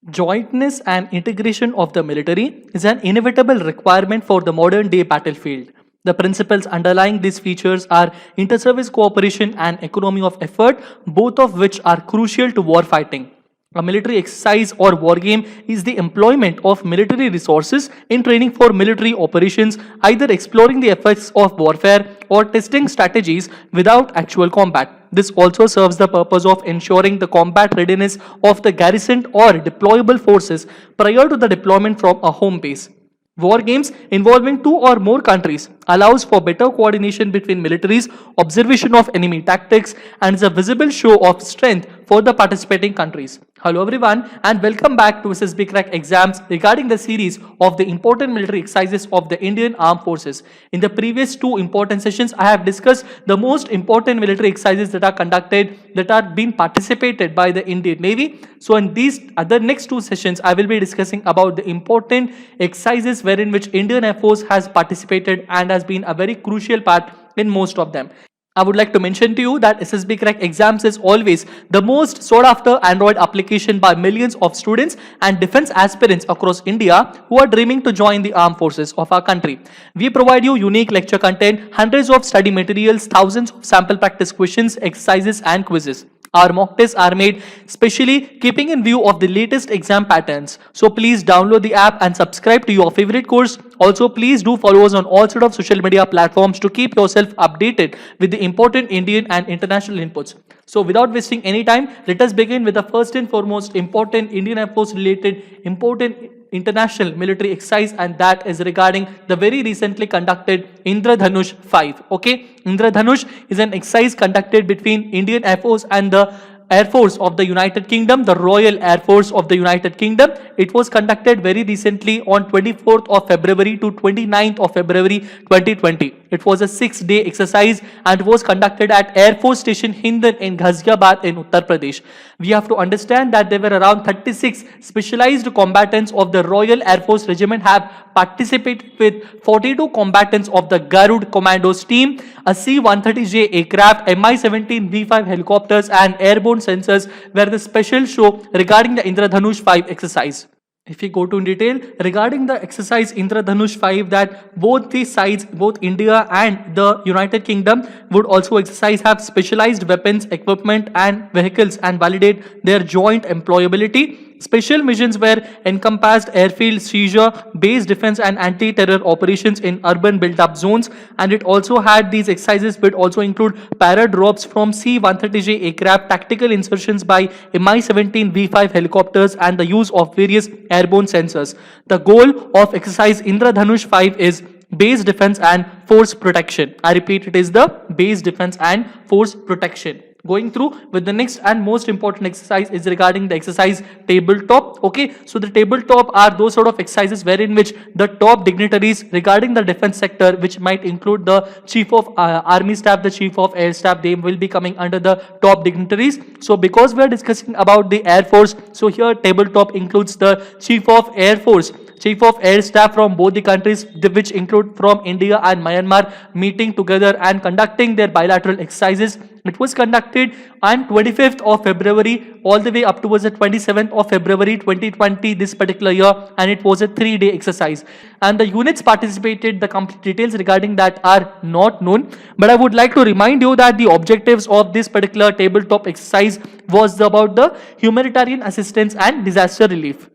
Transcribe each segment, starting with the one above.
Jointness and integration of the military is an inevitable requirement for the modern day battlefield. The principles underlying these features are inter-service cooperation and economy of effort, both of which are crucial to war fighting. A military exercise or war game is the employment of military resources in training for military operations, either exploring the effects of warfare or testing strategies without actual combat. This also serves the purpose of ensuring the combat readiness of the garrisoned or deployable forces prior to the deployment from a home base. War games involving two or more countries allows for better coordination between militaries, observation of enemy tactics, and is a visible show of strength for the participating countries. Hello everyone and welcome back to SSB Crack Exams regarding the series of the important military exercises of the Indian Armed Forces. In the previous two important sessions, I have discussed the most important military exercises that are conducted, that are being participated by the Indian Navy. So in these other next two sessions, I will be discussing about the important exercises wherein which Indian Air Force has participated and has been a very crucial part in most of them. I would like to mention to you that SSB Crack Exams is always the most sought after Android application by millions of students and defense aspirants across India who are dreaming to join the armed forces of our country. We provide you unique lecture content, hundreds of study materials, thousands of sample practice questions, exercises and quizzes. Our mock tests are made specially keeping in view of the latest exam patterns. So please download the app and subscribe to your favorite course. Also, please do follow us on all sort of social media platforms to keep yourself updated with the important Indian and international inputs. So without wasting any time, let us begin with the first and foremost important Indian Air Force related important international military exercise, and that is regarding the very recently conducted Indradhanush 5. Okay, Indradhanush is an exercise conducted between Indian Air Force and the Air Force of the United Kingdom, the Royal Air Force of the United Kingdom. It was conducted very recently on 24th of February to 29th of February 2020. It was a 6-day exercise and was conducted at Air Force Station Hindon in Ghaziabad in Uttar Pradesh. We have to understand that there were around 36 specialized combatants of the Royal Air Force Regiment have participated with 42 combatants of the Garud Commandos team, a C-130J aircraft, Mi-17 V5 helicopters and airborne sensors were the special show regarding the Indradhanush 5 exercise. If we go to in detail regarding the exercise Indradhanush 5, that both the sides, both India and the United Kingdom would also exercise have specialized weapons, equipment and vehicles and validate their joint employability. Special missions were encompassed airfield seizure, base defense and anti-terror operations in urban built-up zones, and it also had these exercises would also include parade drops from C-130J aircraft, tactical insertions by Mi-17 V5 helicopters and the use of various airborne sensors. The goal of exercise Indradhanush 5 is base defense and force protection. I repeat, it is the base defense and force protection. Going through with the next and most important exercise is regarding the exercise tabletop. Okay, so the tabletop are those sort of exercises wherein which the top dignitaries regarding the defense sector, which might include the chief of army staff, the chief of air staff, they will be coming under the top dignitaries. So because we are discussing about the air force, so here tabletop includes the chief of air force, chief of air staff from both the countries, which include from India and Myanmar, meeting together and conducting their bilateral exercises. It was conducted on 25th of February all the way up towards the 27th of February 2020 this particular year, and it was a 3-day exercise. And the units participated, the complete details regarding that are not known, but I would like to remind you that the objectives of this particular tabletop exercise was about the humanitarian assistance and disaster relief.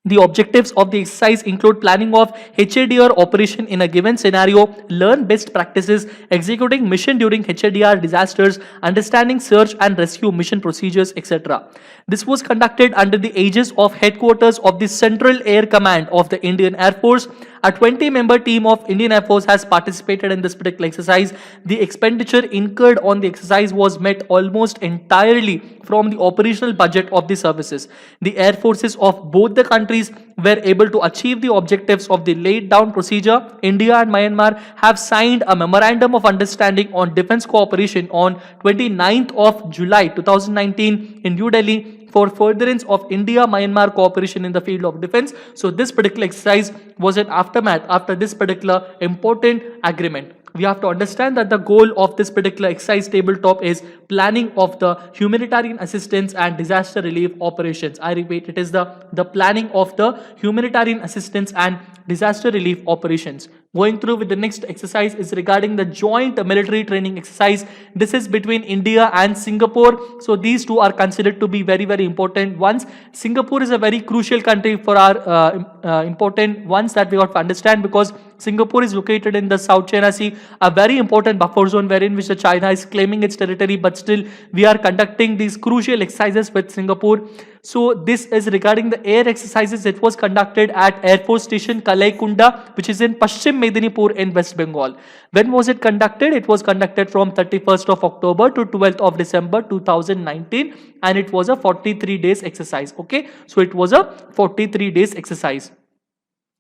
The objectives of the exercise include planning of HADR operation in a given scenario, learn best practices, executing mission during HADR disasters, understanding search and rescue mission procedures, etc. This was conducted under the aegis of headquarters of the Central Air Command of the Indian Air Force. A 20-member team of Indian Air Force has participated in this particular exercise. The expenditure incurred on the exercise was met almost entirely from the operational budget of the services. The air forces of both the countries were able to achieve the objectives of the laid down procedure. India and Myanmar have signed a memorandum of understanding on defense cooperation on 29th of July 2019 in New Delhi for furtherance of India-Myanmar cooperation in the field of defense. So this particular exercise was an aftermath after this particular important agreement. We have to understand that the goal of this particular exercise tabletop is planning of the humanitarian assistance and disaster relief operations. I repeat, it is the planning of the humanitarian assistance and disaster relief operations. Going through with the next exercise is regarding the joint military training exercise. This is between India and Singapore. So these two are considered to be very, very important ones. Singapore is a very crucial country for our important ones that we got to understand, because Singapore is located in the South China Sea, a very important buffer zone wherein which the China is claiming its territory, but still we are conducting these crucial exercises with Singapore. So this is regarding the air exercises. It was conducted at Air Force Station Kalaikunda, which is in Paschim Medinipur in West Bengal. When was it conducted? It was conducted from 31st of October to 12th of December 2019, and it was a 43 days exercise. Okay, so it was a 43 days exercise.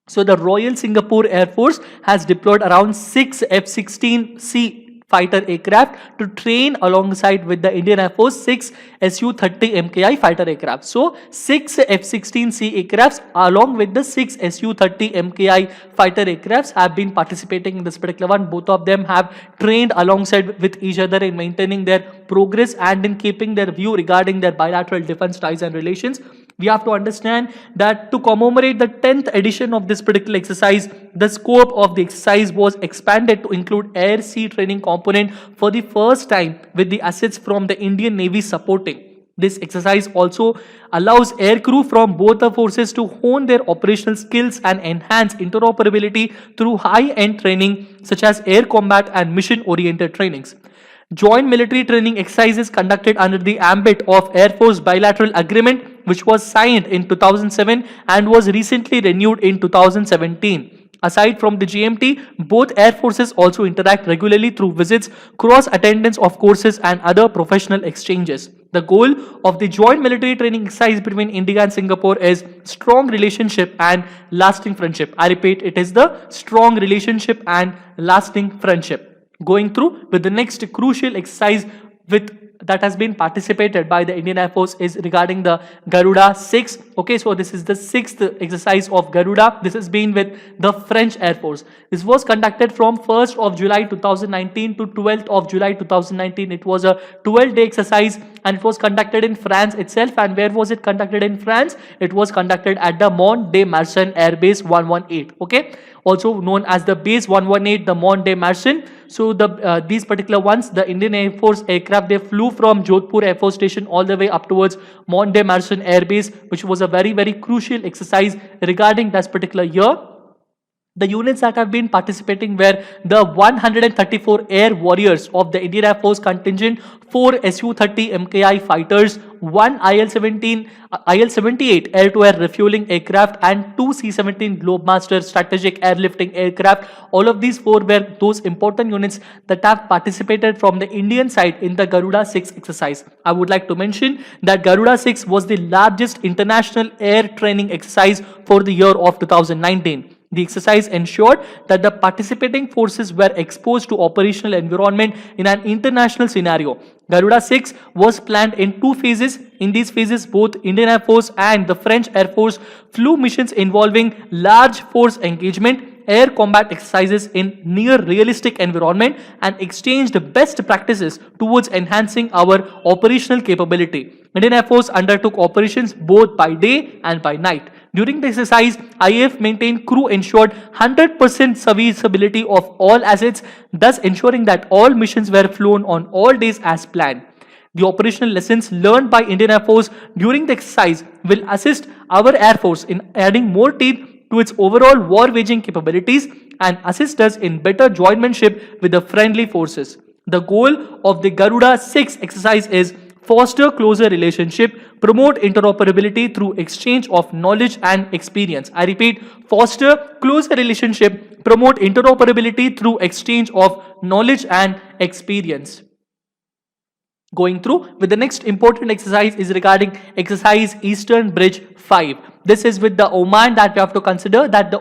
So the Royal Singapore Air Force has deployed around 6 F-16C fighter aircraft to train alongside with the Indian Air Force 6 Su-30 MKI fighter aircraft. So 6 F-16C aircrafts along with the 6 Su-30 MKI fighter aircrafts have been participating in this particular one. Both of them have trained alongside with each other in maintaining their progress and in keeping their view regarding their bilateral defense ties and relations. We have to understand that to commemorate the 10th edition of this particular exercise, the scope of the exercise was expanded to include air-sea training component for the first time, with the assets from the Indian Navy supporting. This exercise also allows aircrew from both the forces to hone their operational skills and enhance interoperability through high-end training such as air combat and mission-oriented trainings. Joint military training exercises conducted under the ambit of Air Force Bilateral Agreement, which was signed in 2007 and was recently renewed in 2017. Aside from the GMT, both air forces also interact regularly through visits, cross-attendance of courses and other professional exchanges. The goal of the joint military training exercise between India and Singapore is strong relationship and lasting friendship. I repeat, it is the strong relationship and lasting friendship. Going through with the next crucial exercise that has been participated by the Indian Air Force is regarding the Garuda 6. Okay, so this is the 6th exercise of Garuda. This has been with the French Air Force. This was conducted from 1st of July 2019 to 12th of July 2019. It was a 12-day exercise and it was conducted in France itself. And where was it conducted in France? It was conducted at the Mont de Marsan Air Base 118. Okay, also known as the Base 118, the Mont de Marsan. So these particular ones, the Indian Air Force aircraft, they flew from Jodhpur Air Force Station all the way up towards Mont de Marsan Air Base, which was a very, very crucial exercise regarding that particular year. The units that have been participating were the 134 Air Warriors of the Indian Air Force contingent, 4 Su-30 MKI fighters, 1 IL-78 air-to-air refueling aircraft and 2 C-17 Globemaster strategic airlifting aircraft. All of these 4 were those important units that have participated from the Indian side in the Garuda 6 exercise. I would like to mention that Garuda 6 was the largest international air training exercise for the year of 2019. The exercise ensured that the participating forces were exposed to operational environment in an international scenario. Garuda 6 was planned in 2 phases. In these phases, both Indian Air Force and the French Air Force flew missions involving large force engagement, air combat exercises in near realistic environment, and exchanged best practices towards enhancing our operational capability. Indian Air Force undertook operations both by day and by night. During the exercise, IAF maintained crew ensured 100% serviceability of all assets, thus ensuring that all missions were flown on all days as planned. The operational lessons learned by Indian Air Force during the exercise will assist our Air Force in adding more teeth to its overall war-waging capabilities and assist us in better jointmanship with the friendly forces. The goal of the Garuda 6 exercise is foster closer relationship, promote interoperability through exchange of knowledge and experience. I repeat, foster closer relationship, promote interoperability through exchange of knowledge and experience. Going through with the next important exercise is regarding exercise Eastern Bridge 5. This is with the Oman, that we have to consider that the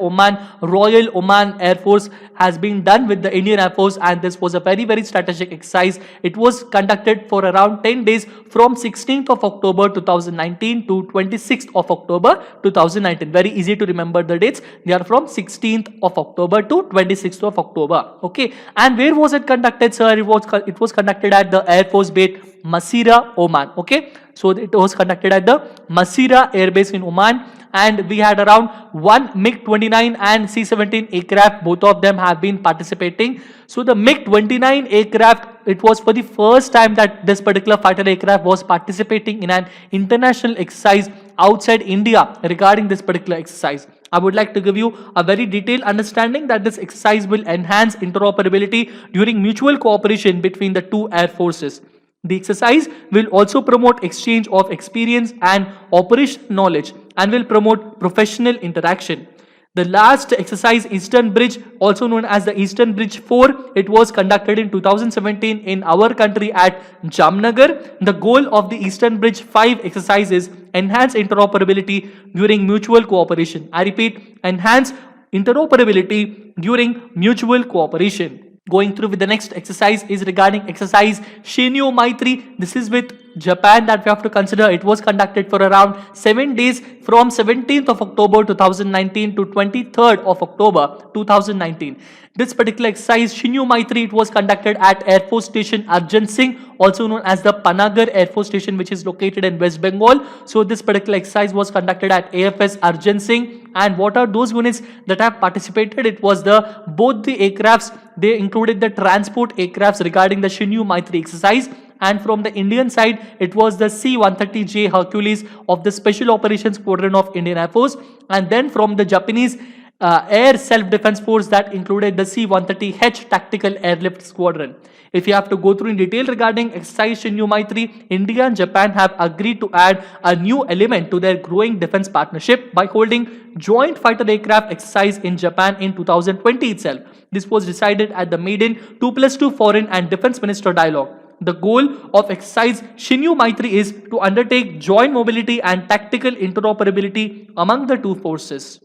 Royal Oman Air Force has been done with the Indian Air Force, and this was a very strategic exercise. It was conducted for around 10 days from 16th of October 2019 to 26th of October 2019. Very easy to remember the dates. They are from 16th of October to 26th of October. Okay, and where was it conducted, sir? It was conducted at the Air Force Base Masira, Oman. Okay, so it was conducted at the Masira Air Base in Oman, and we had around one MiG-29 and C-17 aircraft. Both of them have been participating. So the MiG-29 aircraft, it was for the first time that this particular fighter aircraft was participating in an international exercise outside India. Regarding this particular exercise, I would like to give you a very detailed understanding that this exercise will enhance interoperability during mutual cooperation between the two air forces. The exercise will also promote exchange of experience and operational knowledge and will promote professional interaction. The last exercise, Eastern Bridge, also known as the Eastern Bridge 4, it was conducted in 2017 in our country at Jamnagar. The goal of the Eastern Bridge 5 exercise is enhance interoperability during mutual cooperation. I repeat, enhance interoperability during mutual cooperation. Going through with the next exercise is regarding exercise Shinyo Maitri. This is with Japan that we have to consider. It was conducted for around 7 days from 17th of October 2019 to 23rd of October 2019. This particular exercise, Shinyo Maitri, it was conducted at Air Force Station Arjun Singh, also known as the Panagar Air Force Station, which is located in West Bengal. So this particular exercise was conducted at AFS Arjun Singh. And what are those units that have participated? It was both the aircrafts. They included the transport aircrafts regarding the Shinyo Maitri exercise. And from the Indian side, it was the C-130J Hercules of the Special Operations Squadron of Indian Air Force. And then from the Japanese Air Self-Defense Force, that included the C-130H Tactical Airlift Squadron. If you have to go through in detail regarding exercise Shinyo Maitri, India and Japan have agreed to add a new element to their growing defense partnership by holding joint fighter aircraft exercise in Japan in 2020 itself. This was decided at the maiden 2+2 Foreign and Defense Minister Dialogue. The goal of exercise Shinyo Maitri is to undertake joint mobility and tactical interoperability among the two forces.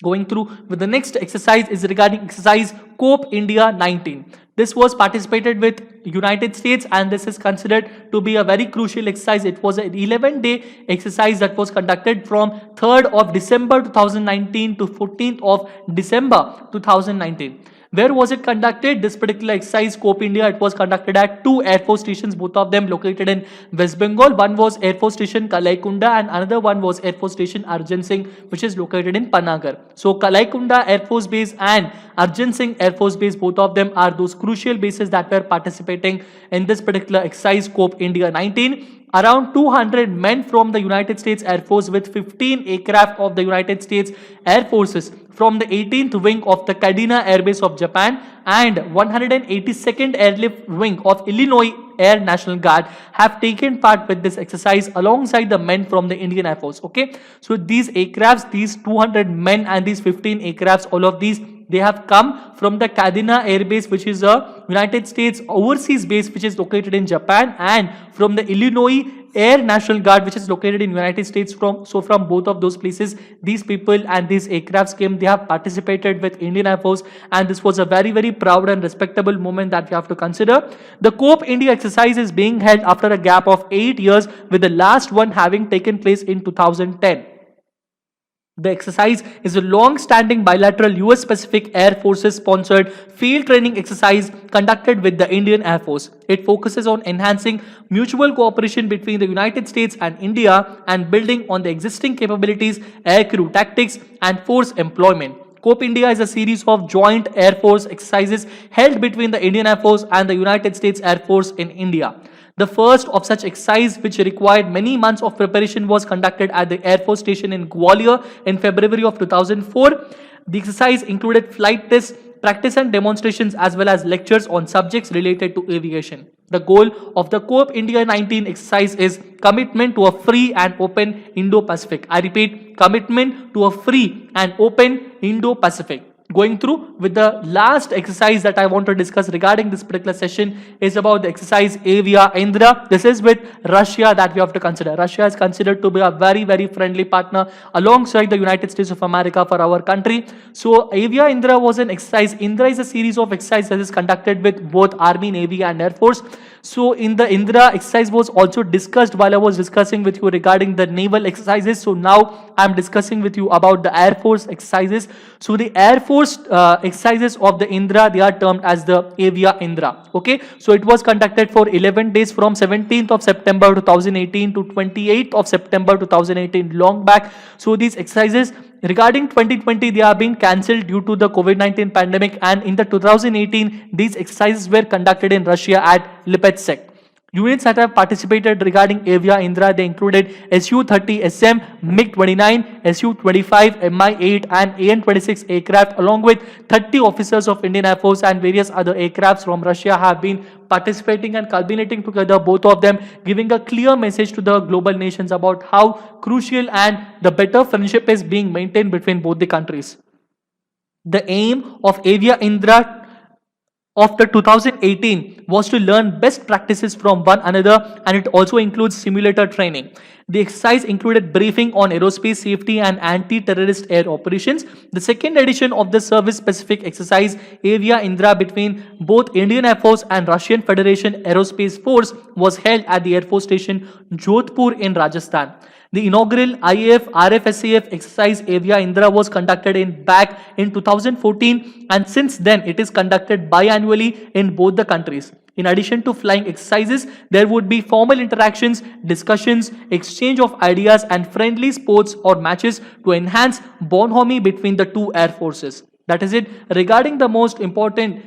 Going through with the next exercise is regarding exercise COPE India 19. This was participated with United States, and this is considered to be a very crucial exercise. It was an 11-day exercise that was conducted from 3rd of December 2019 to 14th of December 2019. Where was it conducted? This particular exercise, COPE India, it was conducted at two Air Force stations, both of them located in West Bengal. One was Air Force Station Kalaikunda and another one was Air Force Station Arjun Singh, which is located in Panagar. So Kalaikunda Air Force Base and Arjun Singh Air Force Base, both of them are those crucial bases that were participating in this particular exercise COPE India 19. Around 200 men from the United States Air Force with 15 aircraft of the United States Air Forces from the 18th Wing of the Kadena Air Base of Japan and 182nd Airlift Wing of Illinois Air National Guard have taken part with this exercise alongside the men from the Indian Air Force. Okay, so these aircrafts, these 200 men and these 15 aircrafts, all of these, they have come from the Kadena Air Base, which is a United States overseas base which is located in Japan, and from the Illinois Air National Guard, which is located in United States. From both of those places, these people and these aircrafts came. They have participated with Indian Air Force, and this was a very proud and respectable moment that we have to consider. The COPE India exercise is being held after a gap of 8 years, with the last one having taken place in 2010. The exercise is a long-standing bilateral US Pacific Air Forces sponsored field training exercise conducted with the Indian Air Force. It focuses on enhancing mutual cooperation between the United States and India and building on the existing capabilities, aircrew tactics, and force employment. COPE India is a series of joint Air Force exercises held between the Indian Air Force and the United States Air Force in India. The first of such exercise, which required many months of preparation, was conducted at the Air Force Station in Gwalior in February of 2004. The exercise included flight tests, practice and demonstrations, as well as lectures on subjects related to aviation. The goal of the COPE India 19 exercise is commitment to a free and open Indo-Pacific. I repeat, commitment to a free and open Indo-Pacific. going through with the last exercise that I want to discuss regarding this particular session is about the exercise Avia Indra. This is with Russia that we have to consider. Russia is considered to be a very, very friendly partner alongside the United States of America for our country. So Avia Indra was an exercise. Indra is a series of exercises that is conducted with both Army, Navy and Air Force. So in the Indra exercise was also discussed while I was discussing with you regarding the naval exercises. So now I am discussing with you about the Air Force exercises. So the Air Force exercises of the Indra, they are termed as the Avia Indra. Okay, so it was conducted for 11 days from 17th of September 2018 to 28th of September 2018, long back. So these exercises regarding 2020, they are being cancelled due to the COVID-19 pandemic, and in the 2018 these exercises were conducted in Russia at Lipetsk. Units that have participated regarding Avia Indra, they included Su-30 SM, MiG-29, Su-25, Mi-8 and AN-26 aircraft, along with 30 officers of Indian Air Force and various other aircrafts from Russia have been participating and culminating together, both of them giving a clear message to the global nations about how crucial and the better friendship is being maintained between both the countries. The aim of Avia Indra of the 2018 was to learn best practices from one another, and it also includes simulator training. The exercise included briefing on aerospace safety and anti-terrorist air operations. The second edition of the service-specific exercise Avia Indra between both Indian Air Force and Russian Federation Aerospace Force was held at the Air Force Station Jodhpur in Rajasthan. The inaugural IAF RFSAF exercise Avia Indra was conducted back in 2014, and since then it is conducted biannually in both the countries. In addition to flying exercises, there would be formal interactions, discussions, exchange of ideas and friendly sports or matches to enhance bonhomie between the two air forces. That is it regarding the most important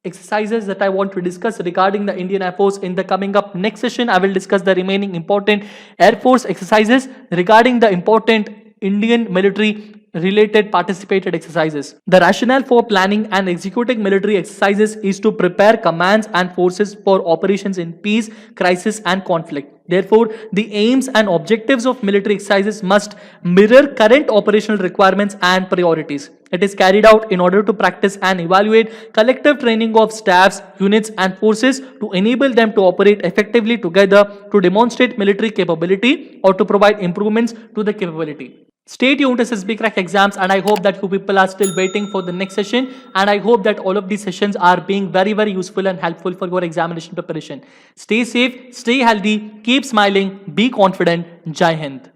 exercises that I want to discuss regarding the Indian Air Force. In the coming up next session, I will discuss the remaining important Air Force exercises regarding the important Indian military related participated exercises. The rationale for planning and executing military exercises is to prepare commands and forces for operations in peace, crisis and conflict. Therefore, the aims and objectives of military exercises must mirror current operational requirements and priorities. It is carried out in order to practice and evaluate collective training of staffs, units and forces to enable them to operate effectively together to demonstrate military capability or to provide improvements to the capability. Stay tuned to SSB Crack exams, and I hope that you people are still waiting for the next session, and I hope that all of these sessions are being very, very useful and helpful for your examination preparation. Stay safe, stay healthy, keep smiling, be confident. Jai Hind.